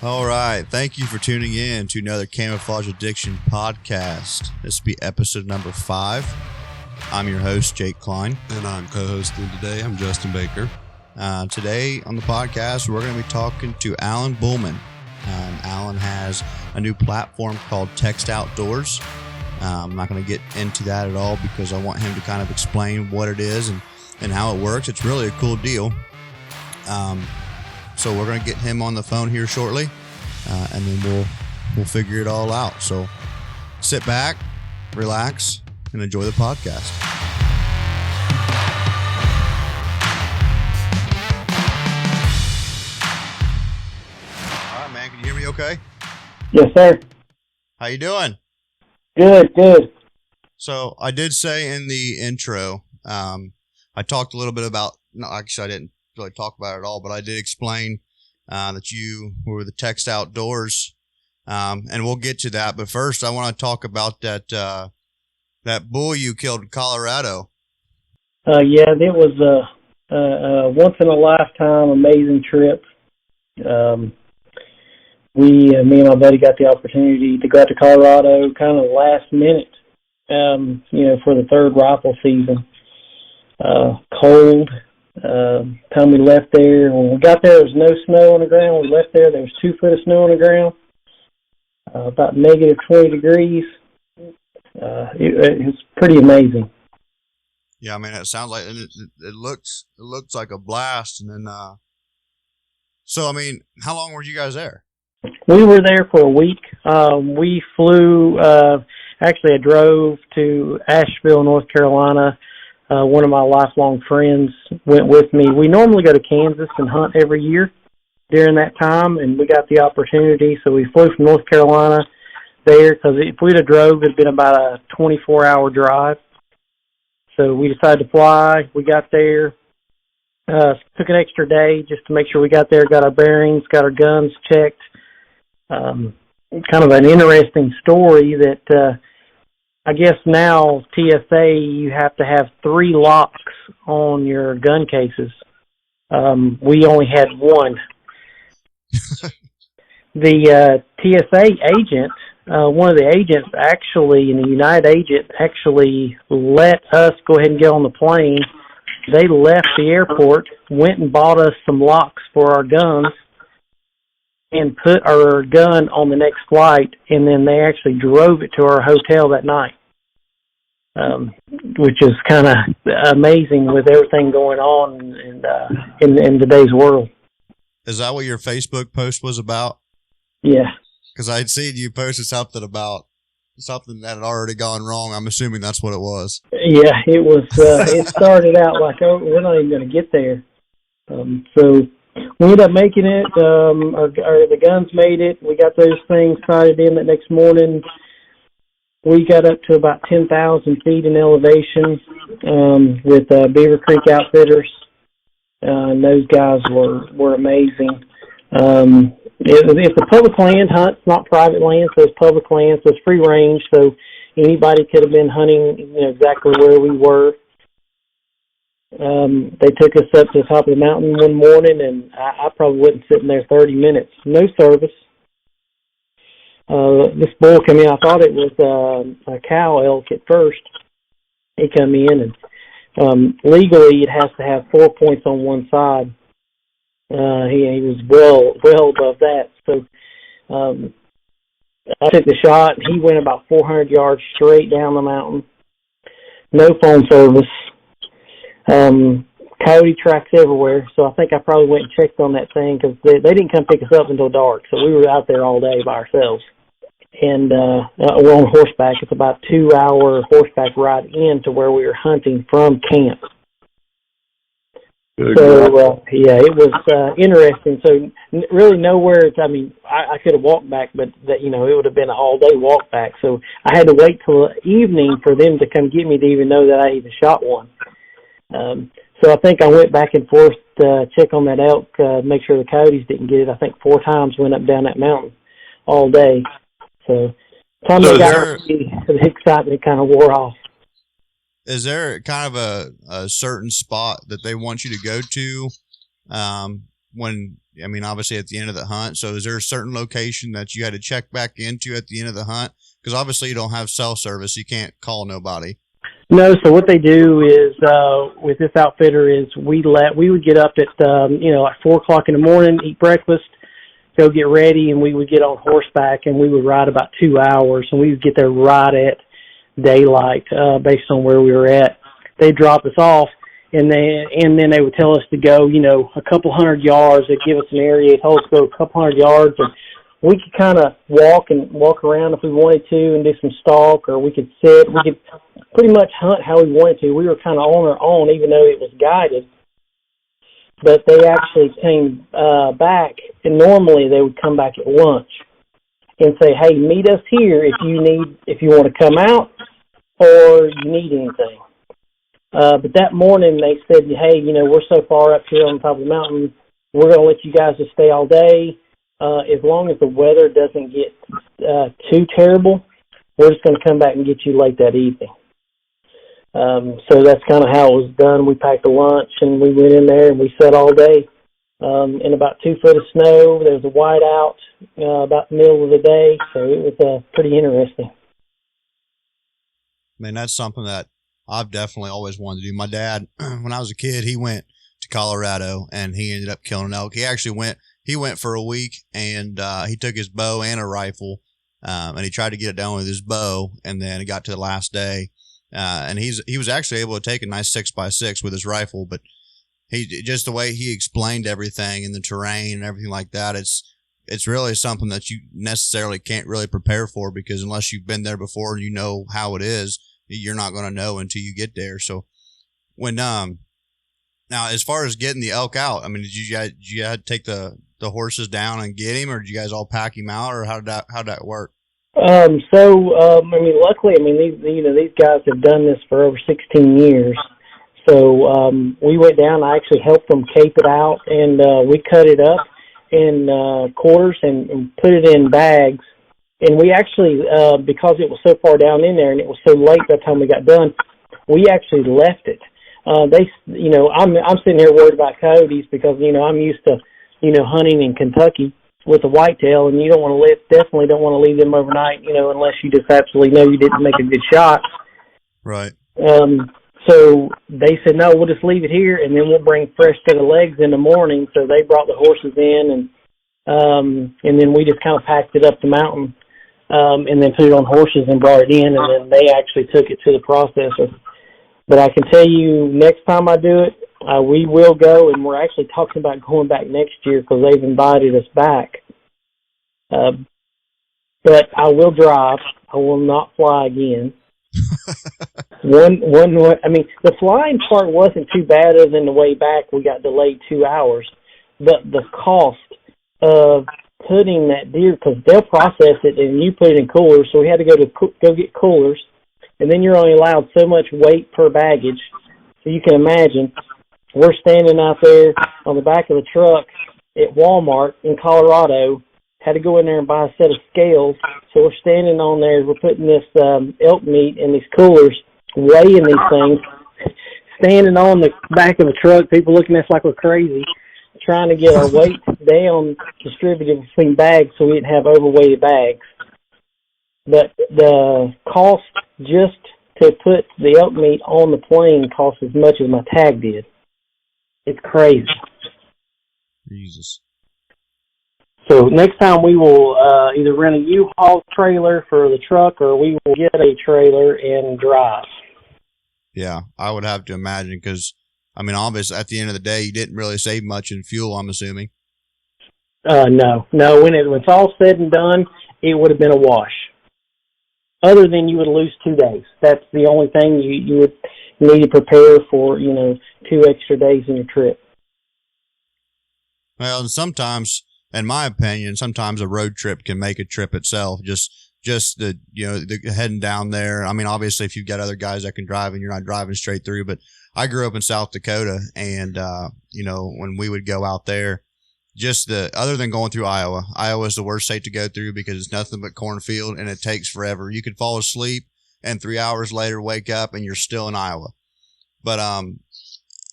All right. Thank you for tuning in to another Camouflage Addiction podcast. This will be episode number 5. I'm your host, Jake Klein. And I'm co-hosting today. I'm Justin Baker. Today on the podcast, we're going to be talking to Allen Bullman. Allen has a new platform called Text Outdoors. I'm not going to get into that at all because I want him to kind of explain what it is and how it works. It's really a cool deal. So we're going to get him on the phone here shortly, and then we'll figure it all out. So sit back, relax, and enjoy the podcast. All right, man. Can you hear me okay? Yes, sir. How you doing? Good. So I did say in the intro, I talked a little bit about, no, actually I didn't really talk about it at all, but I did explain that you were the Text Outdoors, and we'll get to that. But first, I want to talk about that bull you killed in Colorado. Yeah, it was a once in a lifetime amazing trip. Me and my buddy got the opportunity to go out to Colorado kind of last minute, for the third rifle season. Cold. Time we left there, when we got there was no snow on the ground. We left there was 2 foot of snow on the ground, about negative 20 degrees. It was pretty amazing. Yeah, I mean, it sounds like it looks like a blast. And then, so I mean, how long were you guys there? We were there for a week. We flew. Actually, I drove to Asheville, North Carolina. One of my lifelong friends went with me. We normally go to Kansas and hunt every year during that time, and we got the opportunity. So we flew from North Carolina there because if we'd have drove, it'd been about a 24-hour drive. So we decided to fly. We got there, took an extra day just to make sure we got there, got our bearings, got our guns checked. Kind of an interesting story that I guess now TSA, you have to have 3 locks on your gun cases. We only had 1. The TSA agent, one of the agents actually, and the United agent actually let us go ahead and get on the plane. They left the airport, went and bought us some locks for our guns, and put our gun on the next flight, and then they actually drove it to our hotel that night, which is kind of amazing with everything going on in today's world. Is that what your Facebook post was about? Yeah. Because I'd seen you posted something about something that had already gone wrong. I'm assuming that's what it was. Yeah, it was. It started out like, oh, we're not even going to get there. So we ended up making it. The guns made it. We got those things sighted in that next morning. We got up to about 10,000 feet in elevation with Beaver Creek Outfitters. And those guys were amazing. It's a public land hunt. It's not private land, so it's public land, so it's free range. So anybody could have been hunting exactly where we were. They took us up to the top of the mountain one morning, and I probably wasn't sitting there 30 minutes. No service. This bull came in. I thought it was a cow elk at first. He come in, and legally it has to have 4 points on one side. He was well above that. So I took the shot, and he went about 400 yards straight down the mountain. No phone service. Coyote tracks everywhere, so I think I probably went and checked on that thing because they didn't come pick us up until dark, so we were out there all day by ourselves. And we're on horseback. It's about a 2-hour horseback ride in to where we were hunting from camp. So, it was interesting. So really nowhere, I could have walked back, but it would have been an all-day walk back. So I had to wait till evening for them to come get me to even know that I even shot one. So I think I went back and forth to check on that elk, make sure the coyotes didn't get it. I think 4 times went up down that mountain all day. So time they got the excitement kind of wore off. Is there kind of a certain spot that they want you to go to when I mean, obviously at the end of the hunt. So is there a certain location that you had to check back into at the end of the hunt? Because obviously you don't have cell service. You can't call nobody. No, so what they do is with this outfitter is we would get up at at 4:00 in the morning, eat breakfast, go get ready, and we would get on horseback and we would ride about 2 hours, and we would get there right at daylight based on where we were at. They'd drop us off, and then they would tell us to go a couple hundred yards. They'd give us an area, told us to go a couple hundred yards, and we could kind of walk around if we wanted to and do some stalk, or we could sit. We could pretty much hunt how we wanted to. We were kind of on our own, even though it was guided. But they actually came back, and normally they would come back at lunch and say, "Hey, meet us here if you want to come out or you need anything." But that morning they said, "Hey, we're so far up here on top of the mountain, we're going to let you guys just stay all day. As long as the weather doesn't get too terrible, we're just going to come back and get you late that evening." So that's kind of how it was done. We packed a lunch and we went in there and we sat all day in about 2 foot of snow. There was a whiteout about the middle of the day, so it was pretty interesting. Man, that's something that I've definitely always wanted to do. My dad, when I was a kid, he went to Colorado and he ended up killing an elk. He went for a week, and he took his bow and a rifle, and he tried to get it done with his bow, and then it got to the last day, and he was actually able to take a nice 6x6 with his rifle, but just the way he explained everything and the terrain and everything like that, it's really something that you necessarily can't really prepare for, because unless you've been there before and you know how it is, you're not going to know until you get there. So when now, as far as getting the elk out, I mean, did you have to take the horses down and get him, or did you guys all pack him out, or how'd that work? I mean, luckily, these guys have done this for over 16 years. So we went down. I actually helped them cape it out, and we cut it up in quarters and put it in bags. And we actually, because it was so far down in there and it was so late by the time we got done, we actually left it. I'm sitting here worried about coyotes because I'm used to hunting in Kentucky with a whitetail, and you definitely don't want to leave them overnight, unless you just absolutely know you didn't make a good shot. Right. So they said, "No, we'll just leave it here, and then we'll bring fresh set of legs in the morning." So they brought the horses in, and then we just kind of packed it up the mountain, and then put it on horses and brought it in, and then they actually took it to the processor. But I can tell you, next time I do it, we will go, and we're actually talking about going back next year because they've invited us back. But I will drive. I will not fly again. The flying part wasn't too bad, other than the way back we got delayed 2 hours. But the cost of putting that deer, because they'll process it and you put it in coolers, so we had to go get coolers, and then you're only allowed so much weight per baggage. So you can imagine, we're standing out there on the back of the truck at Walmart in Colorado, had to go in there and buy a set of scales. So we're standing on there, we're putting this elk meat in these coolers, weighing these things, standing on the back of the truck, people looking at us like we're crazy, trying to get our weight down, distributed between bags so we didn't have overweighted bags. But the cost just to put the elk meat on the plane cost as much as my tag did. It's crazy. Jesus. So next time we will either rent a U-Haul trailer for the truck, or we will get a trailer and drive. Yeah, I would have to imagine, because, I mean, obviously, at the end of the day, you didn't really save much in fuel, I'm assuming. No. When it's all said and done, it would have been a wash. Other than you would lose 2 days. That's the only thing you would need to prepare for, 2 extra days in your trip. Well, and sometimes, in my opinion, sometimes a road trip can make a trip itself. Just the heading down there. I mean, obviously, if you've got other guys that can drive and you're not driving straight through. But I grew up in South Dakota, and when we would go out there, other than going through Iowa is the worst state to go through because it's nothing but cornfield and it takes forever. You could fall asleep and 3 hours later wake up and you're still in Iowa. But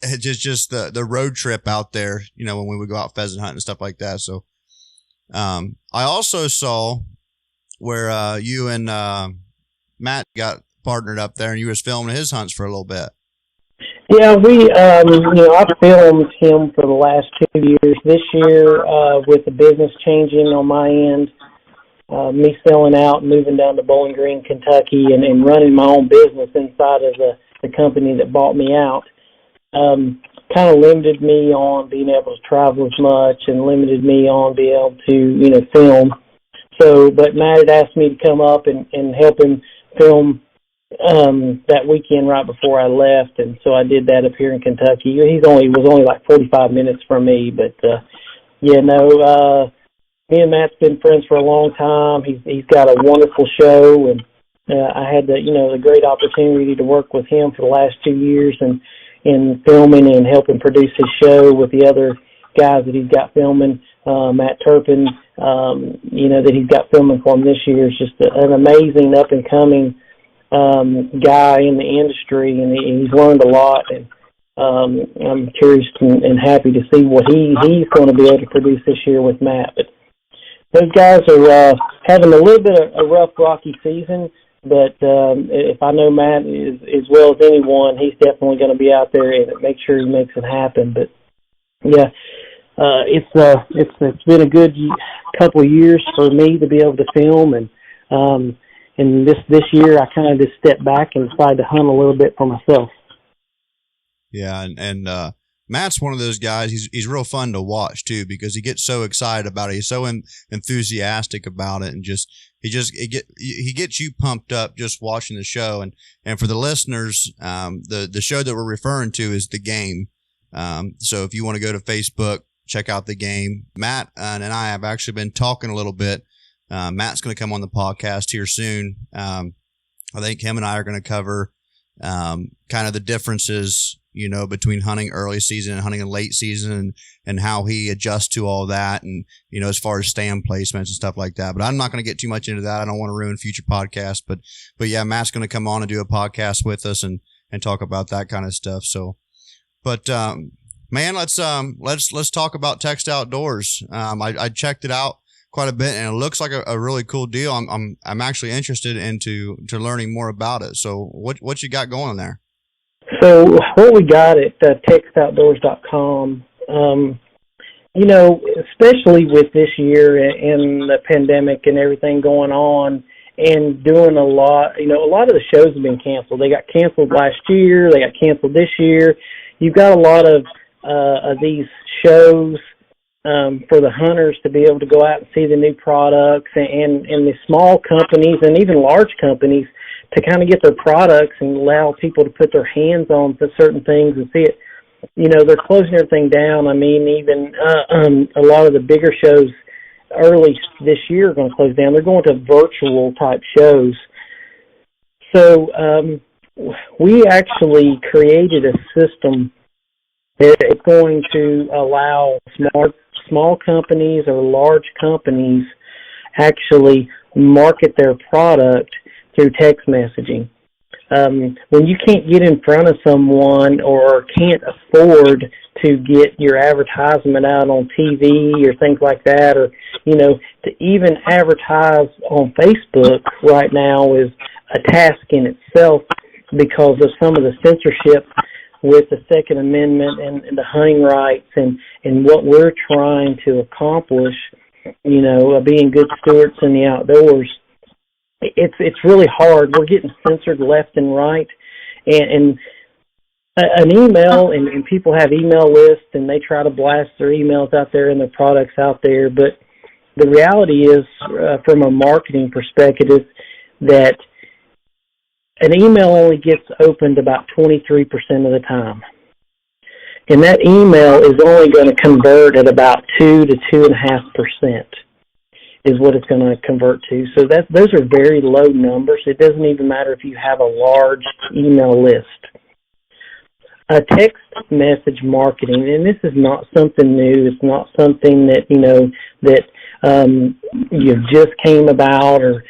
just the road trip out there, when we would go out pheasant hunting and stuff like that. So I also saw where you and Matt got partnered up there, and you was filming his hunts for a little bit. Yeah, I've filmed him for the last 2 years. This year, with the business changing on my end, me selling out, moving down to Bowling Green, Kentucky, and running my own business inside of the company that bought me out, kind of limited me on being able to travel as much and limited me on being able to, film. So, but Matt had asked me to come up and help him film that weekend right before I left, and so I did that up here in Kentucky. He was only like 45 minutes from me, but me and Matt's been friends for a long time. He's got a wonderful show, and I had the great opportunity to work with him for the last 2 years and in filming and helping produce his show with the other guys that he's got filming. Matt Turpin, that he's got filming for him this year, is just an amazing up and coming guy in the industry, and he's learned a lot, and I'm curious and happy to see what he's going to be able to produce this year with Matt. But those guys are having a little bit of a rough, rocky season, but if I know Matt as well as anyone, he's definitely going to be out there and make sure he makes it happen. But yeah, it's been a good couple of years for me to be able to film, and this year I kind of just stepped back and decided to hunt a little bit for myself. Yeah, and Matt's one of those guys. He's real fun to watch too, because he gets so excited about it. He's so enthusiastic about it, and he gets you pumped up just watching the show. And for the listeners, the show that we're referring to is The Game. So if you want to go to Facebook, check out The Game. Matt and I have actually been talking a little bit. Matt's going to come on the podcast here soon. I think him and I are going to cover kind of the differences, between hunting early season and hunting in late season, and how he adjusts to all that, and as far as stand placements and stuff like that. But I'm not going to get too much into that. I don't want to ruin future podcasts. But yeah, Matt's going to come on and do a podcast with us and talk about that kind of stuff. So, but man, let's talk about Text Outdoors. I checked it out quite a bit, and it looks like a really cool deal. I'm actually interested into learning more about it. So what you got going on there? So what we got at textoutdoors.com, especially with this year and the pandemic and everything going on, and doing a lot of the shows have been canceled. They got canceled last year. They got canceled this year. You've got a lot of these shows for the hunters to be able to go out and see the new products, and the small companies and even large companies to kind of get their products and allow people to put their hands on certain things and see it. They're closing everything down. I mean, even a lot of the bigger shows early this year are going to close down. They're going to virtual type shows. So we actually created a system that is going to allow small companies or large companies actually market their product through text messaging. When you can't get in front of someone or can't afford to get your advertisement out on TV or things like that, or, to even advertise on Facebook right now is a task in itself because of some of the censorship with the Second Amendment and the hunting rights and what we're trying to accomplish, being good stewards in the outdoors. It's really hard. We're getting censored left and right, and an email, and people have email lists, and they try to blast their emails out there and their products out there. But the reality is, from a marketing perspective, that an email only gets opened about 23% of the time. And that email is only going to convert at about 2 to 2.5% is what it's going to convert to. So those are very low numbers. It doesn't even matter if you have a large email list. Text message marketing, and this is not something new. It's not something that, you just came about, or,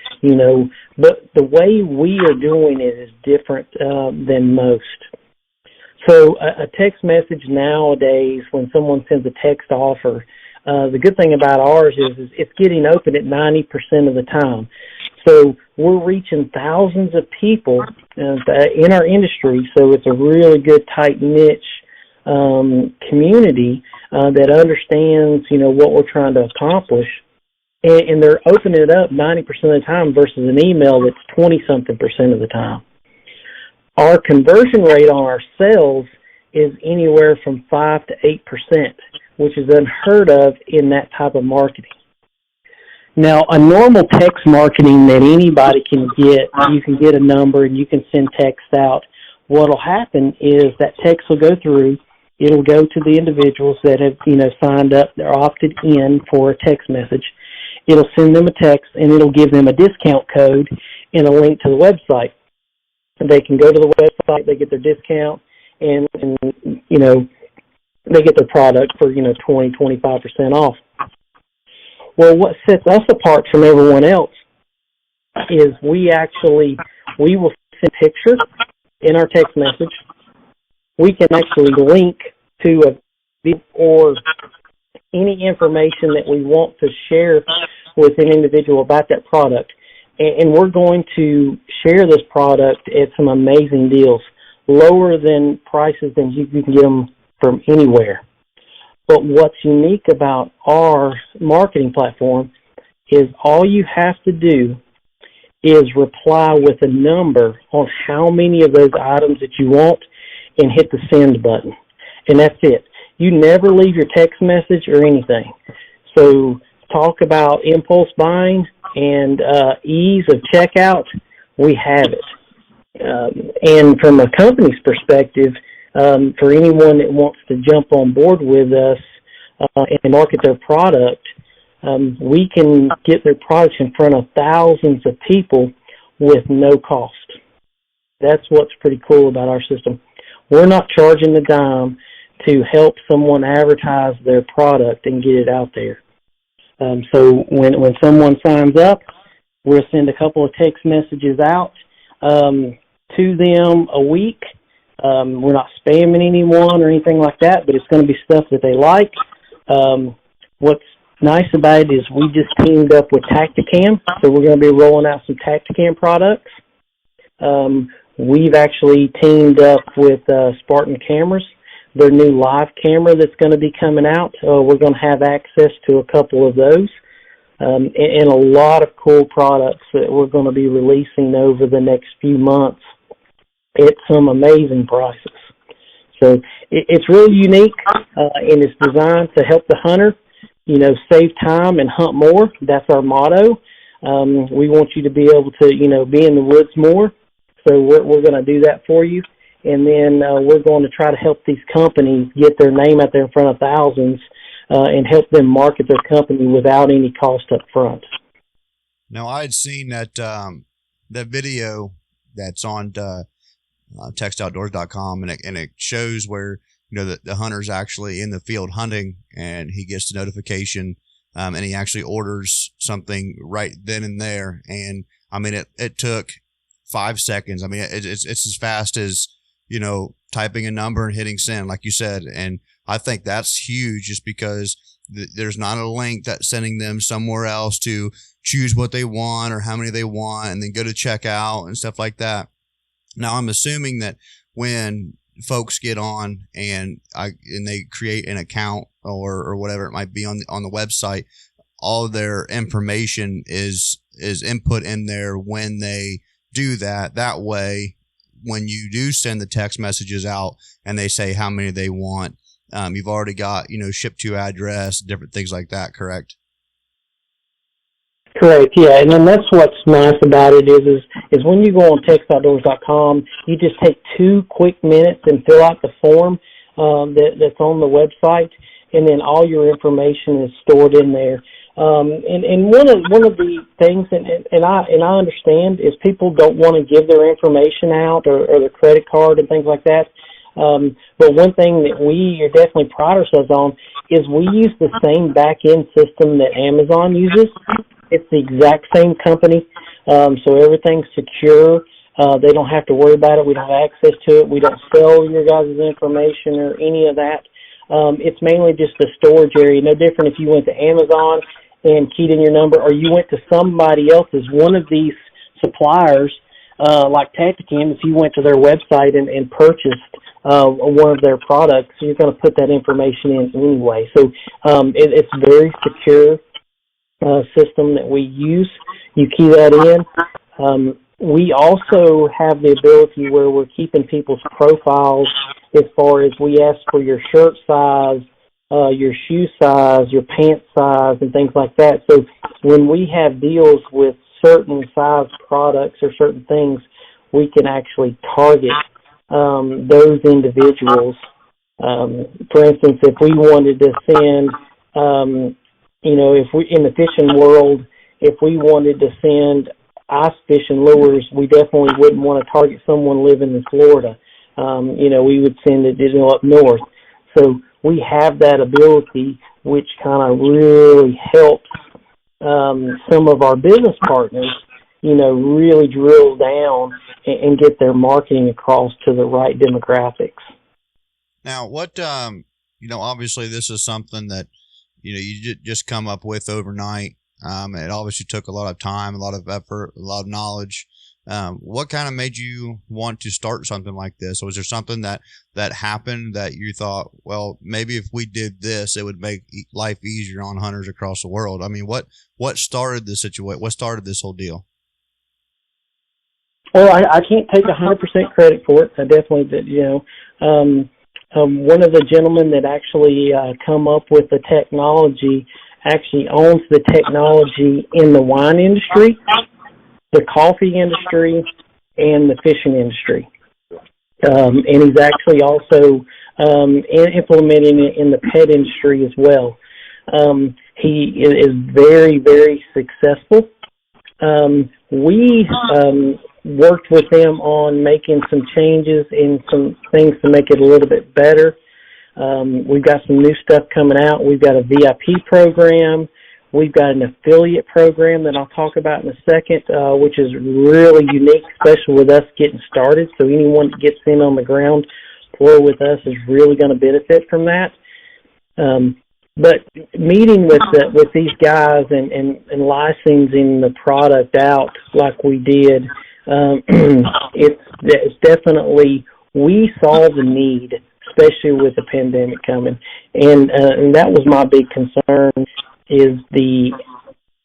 but the way we are doing it is different than most. So a text message nowadays, when someone sends a text offer, the good thing about ours is it's getting open at 90% of the time. So we're reaching thousands of people in our industry, so it's a really good, tight niche community that understands, what we're trying to accomplish. And they're opening it up 90% of the time versus an email that's 20-something% of the time. Our conversion rate on our sales is anywhere from 5 to 8%, which is unheard of in that type of marketing. Now, a normal text marketing that anybody can get, you can get a number and you can send text out. What will happen is that text will go through. It'll go to the individuals that have, signed up, they're opted in for a text message. It'll send them a text, and it'll give them a discount code and a link to the website. They can go to the website, they get their discount, and they get their product for, 20-25% off. Well, what sets us apart from everyone else is we will send a picture in our text message. We can actually link to a video or any information that we want to share with an individual about that product. And we're going to share this product at some amazing deals, lower than prices than you can get them from anywhere. But what's unique about our marketing platform is all you have to do is reply with a number on how many of those items that you want and hit the send button. And that's it. You never leave your text message or anything. So talk about impulse buying and ease of checkout, we have it. And from a company's perspective, for anyone that wants to jump on board with us and market their product, we can get their products in front of thousands of people with no cost. That's what's pretty cool about our system. We're not charging a dime to help someone advertise their product and get it out there. So when someone signs up, we'll send a couple of text messages out to them a week. We're not spamming anyone or anything like that, but it's going to be stuff that they like. What's nice about it is we just teamed up with Tacticam, so we're going to be rolling out some Tacticam products. We've actually teamed up with Spartan Cameras, their new live camera that's going to be coming out. We're going to have access to a couple of those and a lot of cool products that we're going to be releasing over the next few months at some amazing prices. So it's really unique, and it's designed to help the hunter, save time and hunt more. That's our motto. We want you to be able to, be in the woods more. So we're going to do that for you. And then we're going to try to help these companies get their name out there in front of thousands and help them market their company without any cost up front. Now, I had seen that that video that's on textoutdoors.com, and it shows where the hunter's actually in the field hunting, and he gets the notification, and he actually orders something right then and there. And I mean, it took 5 seconds. I mean, it's as fast as typing a number and hitting send, like you said. And I think that's huge, just because there's not a link that's sending them somewhere else to choose what they want or how many they want and then go to checkout and stuff like that. Now, I'm assuming that when folks get on and they create an account or whatever it might be on the website, all of their information is input in there when they do that. That way, when you do send the text messages out and they say how many they want, you've already got, ship to address, different things like that, correct? Correct, yeah. And then that's what's nice about it is when you go on textoutdoors.com, you just take 2 quick minutes and fill out the form that's on the website, and then all your information is stored in there. And one of the things, and I understand, is people don't want to give their information out or their credit card and things like that. But one thing that we are definitely pride ourselves on is we use the same back-end system that Amazon uses. It's the exact same company, so everything's secure. They don't have to worry about it. We don't have access to it. We don't sell your guys' information or any of that. It's mainly just a storage area. No different if you went to Amazon and keyed in your number, or you went to somebody else's, one of these suppliers, like Tacticam. If you went to their website and purchased one of their products, you're going to put that information in anyway. So it's very secure system that we use. You key that in. We also have the ability where we're keeping people's profiles as far as we ask for your shirt size, your shoe size, your pant size, and things like that. So when we have deals with certain size products or certain things, we can actually target those individuals. For instance, if we wanted to send, if we in the fishing world, if we wanted to send ice fishing lures, we definitely wouldn't want to target someone living in Florida. We would send it, up north. So we have that ability, which kind of really helps some of our business partners, really drill down and get their marketing across to the right demographics. Now, what, obviously this is something that, you just come up with overnight. It obviously took a lot of time, a lot of effort, a lot of knowledge. What kind of made you want to start something like this? Was there something that happened that you thought, well, maybe if we did this, it would make life easier on hunters across the world? I mean, what started the situation? What started this whole deal? Well, I can't take 100% credit for it. I definitely did, one of the gentlemen that actually come up with the technology actually owns the technology in the wine industry, the coffee industry, and the fishing industry. And he's actually also implementing it in the pet industry as well. He is very, very successful. We worked with them on making some changes and some things to make it a little bit better. We've got some new stuff coming out. We've got a VIP program. We've got an affiliate program that I'll talk about in a second, which is really unique, especially with us getting started. So anyone that gets in on the ground floor with us is really going to benefit from that. But meeting with these guys and licensing the product out like we did, it's definitely, we saw the need, especially with the pandemic coming. And that was my big concern, is the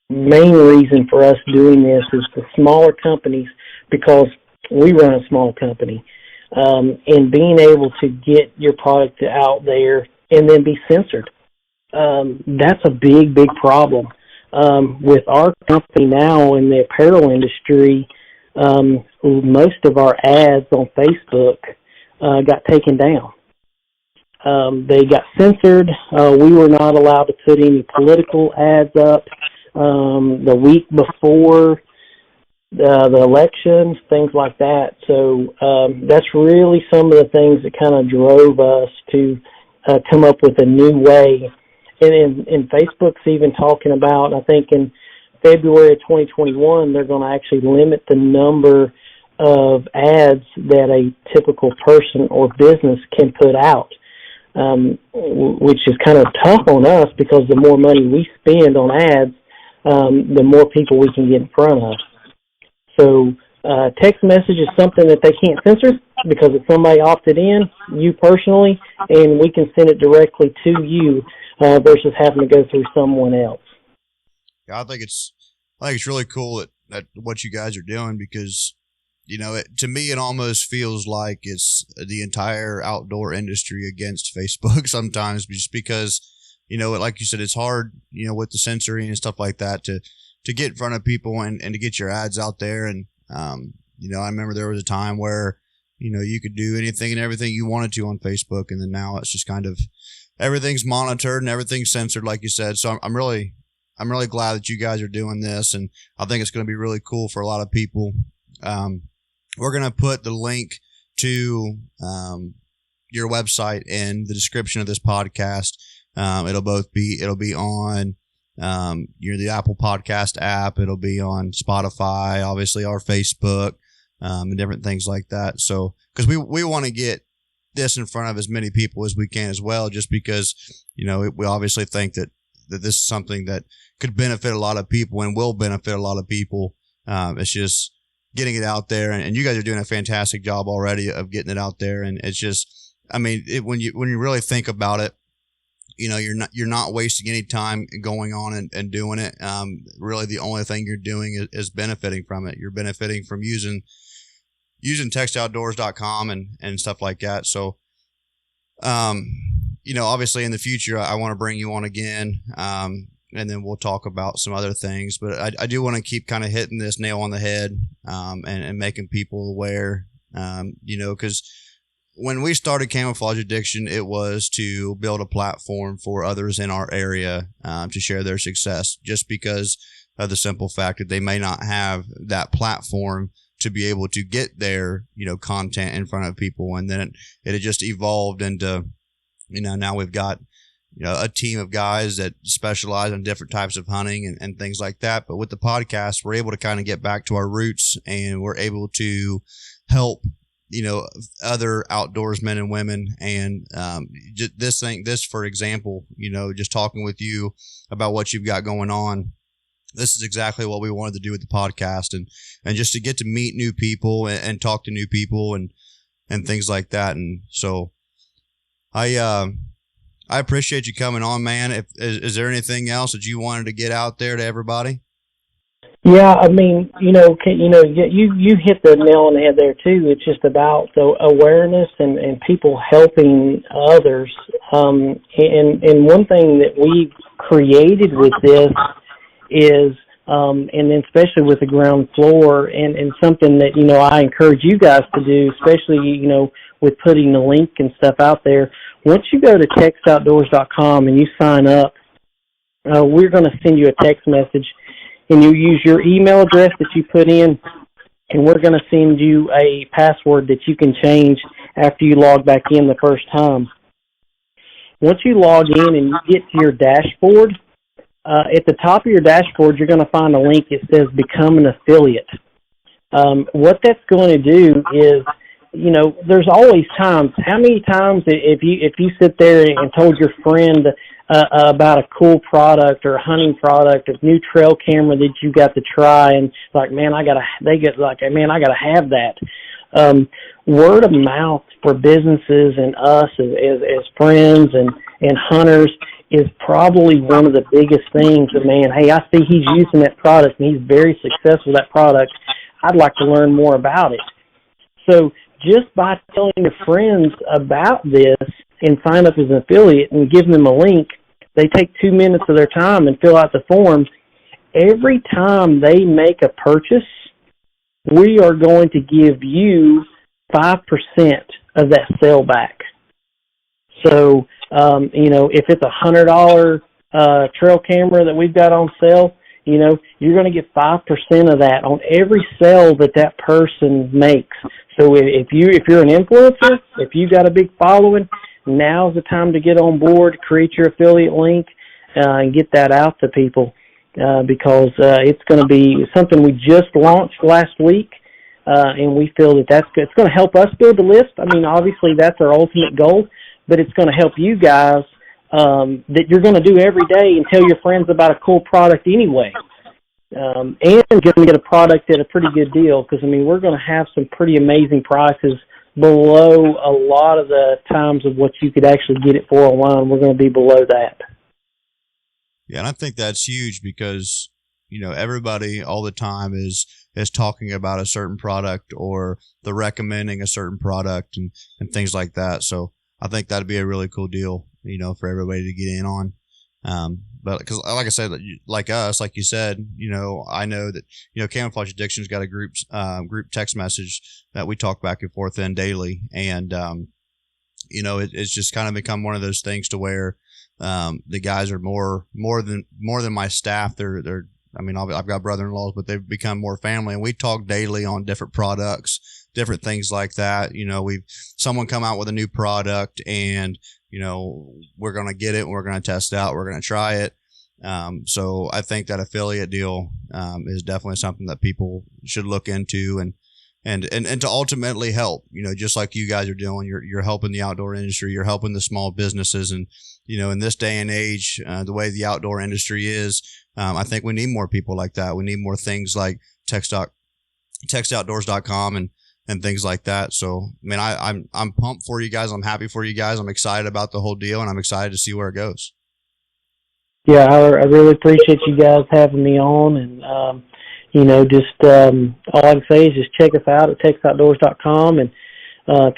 main reason for us doing this is the smaller companies, because we run a small company, and being able to get your product out there and then be censored. That's a big, big problem. With our company now in the apparel industry, most of our ads on Facebook got taken down. They got censored. We were not allowed to put any political ads up the week before the elections, things like that. So that's really some of the things that kind of drove us to come up with a new way. And Facebook's even talking about, I think in February of 2021, they're going to actually limit the number of ads that a typical person or business can put out, which is kind of tough on us, because the more money we spend on ads, the more people we can get in front of. So text message is something that they can't censor, because if somebody opted in, you personally, and we can send it directly to you versus having to go through someone else. Yeah, I think it's really cool that what you guys are doing, because to me it almost feels like it's the entire outdoor industry against Facebook sometimes, just because like you said, it's hard with the censoring and stuff like that to get in front of people and to get your ads out there. And I remember there was a time where you could do anything and everything you wanted to on Facebook, and then now it's just kind of everything's monitored and everything's censored, like you said. So I'm really glad that you guys are doing this, and I think it's going to be really cool for a lot of people. We're going to put the link to your website in the description of this podcast. It'll be on the Apple Podcast app. It'll be on Spotify, obviously our Facebook. and different things like that. So, because we want to get this in front of as many people as we can as well, just because, we obviously think that this is something that could benefit a lot of people and will benefit a lot of people. It's just getting it out there, and you guys are doing a fantastic job already of getting it out there. And it's just, when you really think about it, you're not wasting any time going on and doing it. Really, the only thing you're doing is benefiting from it. You're benefiting from using textoutdoors.com and stuff like that. So, obviously in the future, I want to bring you on again. And then we'll talk about some other things, but I do want to keep kind of hitting this nail on the head, and making people aware, because when we started Camouflage Addiction, it was to build a platform for others in our area, to share their success, just because of the simple fact that they may not have that platform to be able to get their, content in front of people. And then it had just evolved into, now we've got, a team of guys that specialize in different types of hunting and things like that. But with the podcast, we're able to kind of get back to our roots, and we're able to help, other outdoorsmen and women. And this, for example, just talking with you about what you've got going on, this is exactly what we wanted to do with the podcast, and just to get to meet new people and talk to new people and things like that. And so I appreciate you coming on, man. Is there anything else that you wanted to get out there to everybody? Yeah, you hit the nail on the head there too. It's just about the awareness and people helping others. And one thing that we've created with this is, and then especially with the ground floor, and something that, I encourage you guys to do, especially, with putting the link and stuff out there. Once you go to textoutdoors.com and you sign up, we're going to send you a text message, and you use your email address that you put in, and we're going to send you a password that you can change after you log back in the first time. Once you log in and you get to your dashboard, at the top of your dashboard, you're going to find a link that says Become an Affiliate. What that's going to do is, there's always times. How many times if you sit there and told your friend about a cool product or a hunting product, a new trail camera that you got to try, and like, man, I gotta have that. Word of mouth for businesses and us as friends and hunters is probably one of the biggest things. That, man, hey, I see he's using that product and he's very successful with that product. I'd like to learn more about it. So just by telling your friends about this and sign up as an affiliate and give them a link, they take 2 minutes of their time and fill out the form. Every time they make a purchase, we are going to give you 5% of that sale back. So, if it's $100 trail camera that we've got on sale, you're going to get 5% of that on every sale that person makes. So if you're an influencer, if you got a big following, now's the time to get on board, create your affiliate link, and get that out to people, because it's going to be something we just launched last week, and we feel that's good. It's going to help us build the list. Obviously that's our ultimate goal, but it's going to help you guys that you're going to do every day and tell your friends about a cool product anyway. And you're going to get a product at a pretty good deal, because, we're going to have some pretty amazing prices below a lot of the times of what you could actually get it for online. We're going to be below that. Yeah, and I think that's huge because, everybody all the time is talking about a certain product, or they're recommending a certain product and things like that. So I think that'd be a really cool deal, for everybody to get in on. But because, like I said, like us, like you said, I know that, Camouflage Addiction's got a group text message that we talk back and forth in daily. And, it's just kind of become one of those things to where, the guys are more than my staff. I've got brother-in-laws, but they've become more family, and we talk daily on different products, different things like that. Someone come out with a new product, and, we're going to get it and we're going to test it out. We're going to try it. So I think that affiliate deal, is definitely something that people should look into. And, and to ultimately help, just like you guys are doing. You're helping the outdoor industry. You're helping the small businesses. And, in this day and age, the way the outdoor industry is, I think we need more people like that. We need more things like textoutdoors.com and things like that. So, I mean, I'm pumped for you guys. I'm happy for you guys. I'm excited about the whole deal, and I'm excited to see where it goes. Yeah, I really appreciate you guys having me on, and all I can say is just check us out at textoutdoors.com and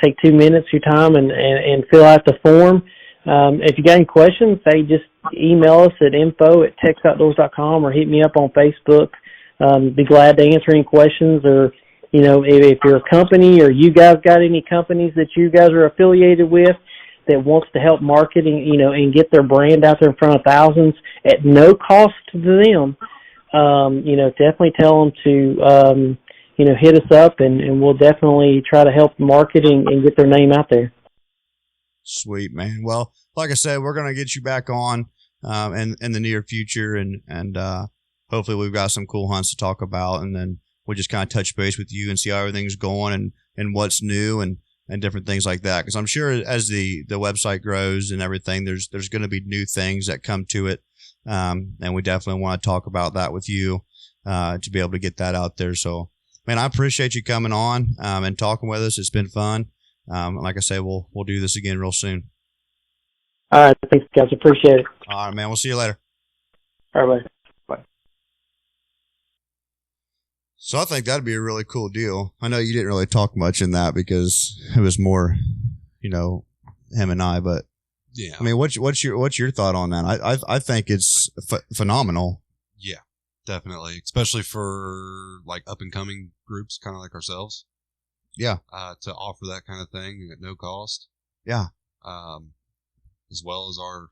take 2 minutes of your time and fill out the form. If you got any questions, just email us at info@textoutdoors.com or hit me up on Facebook. Be glad to answer any questions, or if you're a company or you guys got any companies that you guys are affiliated with that wants to help marketing, and get their brand out there in front of thousands at no cost to them, definitely tell them to, hit us up, and we'll definitely try to help marketing and get their name out there. Sweet, man. Well, like I said, we're going to get you back on in the near future, and hopefully we've got some cool hunts to talk about, and then we'll just kind of touch base with you and see how everything's going and what's new and different things like that. Because I'm sure as the website grows and everything, there's going to be new things that come to it, and we definitely want to talk about that with you to be able to get that out there. So, man, I appreciate you coming on and talking with us. It's been fun. Like I say, we'll do this again real soon. All right. Thanks, guys. Appreciate it. All right, man. We'll see you later. All right, bye. So I think that'd be a really cool deal. I know you didn't really talk much in that because it was more, him and I. But yeah, I mean, what's your thought on that? I think it's phenomenal. Yeah, definitely, especially for like up and coming groups, kind of like ourselves. Yeah, to offer that kind of thing at no cost. Yeah, as well as our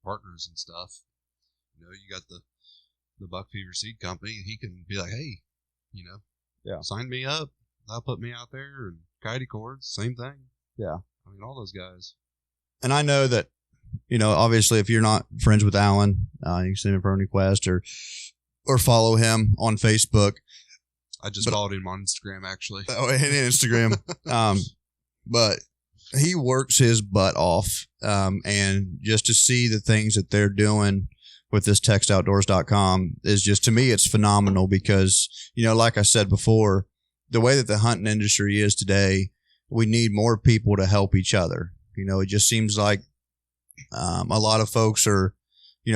partners and stuff. You got the Buck Fever Seed Company. He can be like, hey, sign me up. They'll put me out there. And Coyote Cords, same thing. Yeah, I mean, all those guys. And I know that obviously if you're not friends with Allen, you can send him a friend request or follow him on Facebook. I just followed him on Instagram, actually. Oh, and Instagram. But he works his butt off. And just to see the things that they're doing with this textoutdoors.com is just, to me, it's phenomenal because, like I said before, the way that the hunting industry is today, we need more people to help each other. It just seems like a lot of folks are,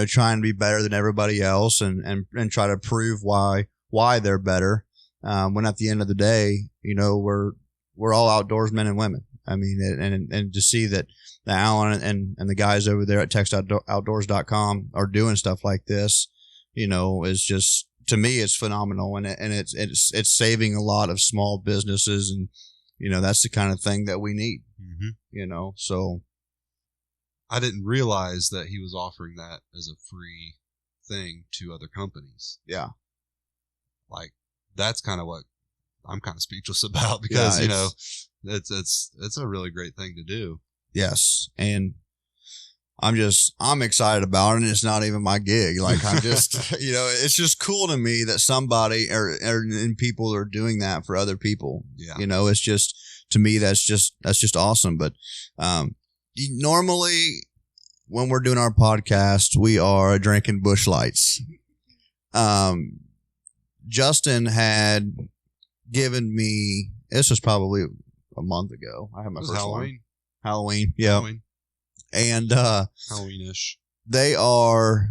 trying to be better than everybody else and try to prove why they're better. When at the end of the day, we're all outdoorsmen and women. I mean, and to see that the Allen and the guys over there at textoutdoors.com are doing stuff like this, is just, to me, it's phenomenal. And it's saving a lot of small businesses. And, that's the kind of thing that we need, so. I didn't realize that he was offering that as a free thing to other companies. Yeah. Like, that's kind of what I'm kind of speechless about because, it's a really great thing to do. Yes. And I'm excited about it. And it's not even my gig. Like, I'm just, it's just cool to me that somebody and people are doing that for other people. Yeah. It's just, to me, that's just awesome. But, normally when we're doing our podcast, we are drinking Busch Lights. Justin had given me, this was probably a month ago. I had my first Halloween. Yeah. Halloween. And, Halloweenish. They are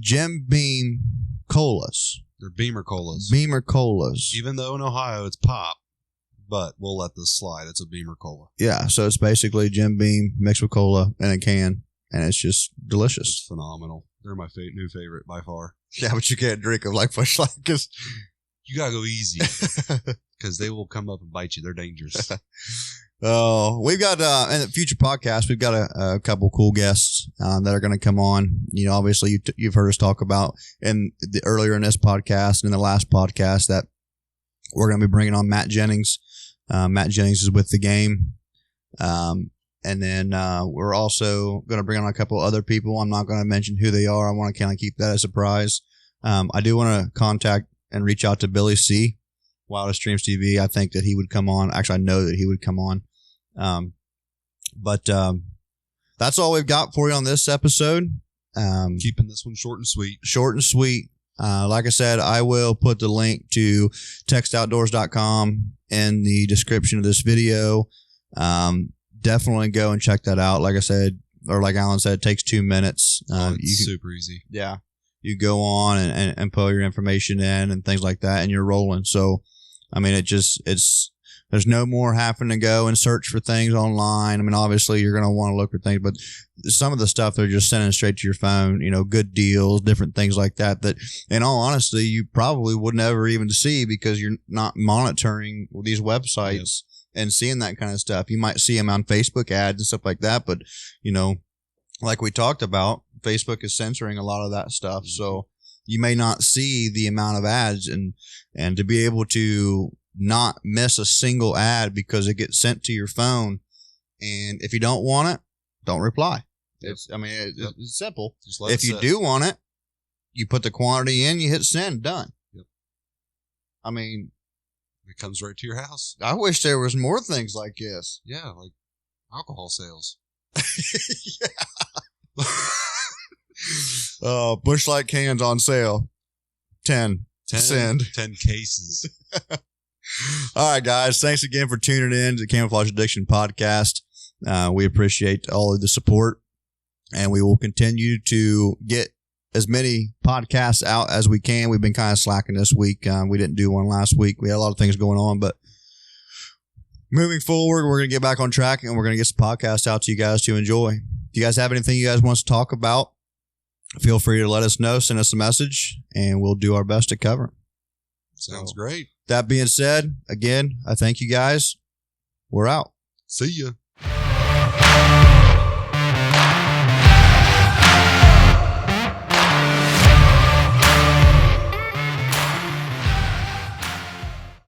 Jim Beam colas. They're Beamer colas. Beamer colas. Even though in Ohio it's pop, but we'll let this slide. It's a Beamer cola. Yeah. So it's basically Jim Beam mixed with cola in a can, and it's just delicious. It's phenomenal. They're my new favorite by far. Yeah, but you can't drink them like Busch Light because you gotta go easy because they will come up and bite you. They're dangerous. Oh, we've got in the future podcast, we've got a couple cool guests that are going to come on. Obviously you've heard us talk about earlier in this podcast and in the last podcast that we're going to be bringing on Matt Jennings. Matt Jennings is with the game. And then we're also going to bring on a couple other people. I'm not going to mention who they are. I want to kind of keep that a surprise. I do want to contact and reach out to Billy C. Wildest Dreams TV. I think that he would come on. Actually, I know that he would come on. But that's all we've got for you on this episode. Keeping this one short and sweet. Short and sweet. Like I said, I will put the link to textoutdoors.com in the description of this video. Definitely go and check that out. Like I said, or like Alan said, it takes 2 minutes. It's super easy. Yeah. You go on and put your information in and things like that, and you're rolling. So, I mean, there's no more having to go and search for things online. I mean, obviously you're going to want to look for things, but some of the stuff they're just sending straight to your phone, good deals, different things like that, in all honesty, you probably would never even see because you're not monitoring these websites and seeing that kind of stuff. You might see them on Facebook ads and stuff like that, but, like we talked about, Facebook is censoring a lot of that stuff. So you may not see the amount of ads and to be able to not miss a single ad because it gets sent to your phone. And if you don't want it, don't reply. It's simple. If you do want it, you put the quantity in, you hit send, done. Yep. I mean, it comes right to your house. I wish there was more things like this. Yeah, like alcohol sales. Busch Light cans on sale. 10 send. 10 cases. All right, guys. Thanks again for tuning in to the Camouflage Addiction Podcast. We appreciate all of the support, and we will continue to get as many podcasts out as we can. We've been kind of slacking this week. We didn't do one last week. We had a lot of things going on, but moving forward, we're going to get back on track, and we're going to get some podcasts out to you guys to enjoy. If you guys have anything you guys want us to talk about, feel free to let us know. Send us a message, and we'll do our best to cover it. Sounds great. That being said, again, I thank you guys. We're out. See ya.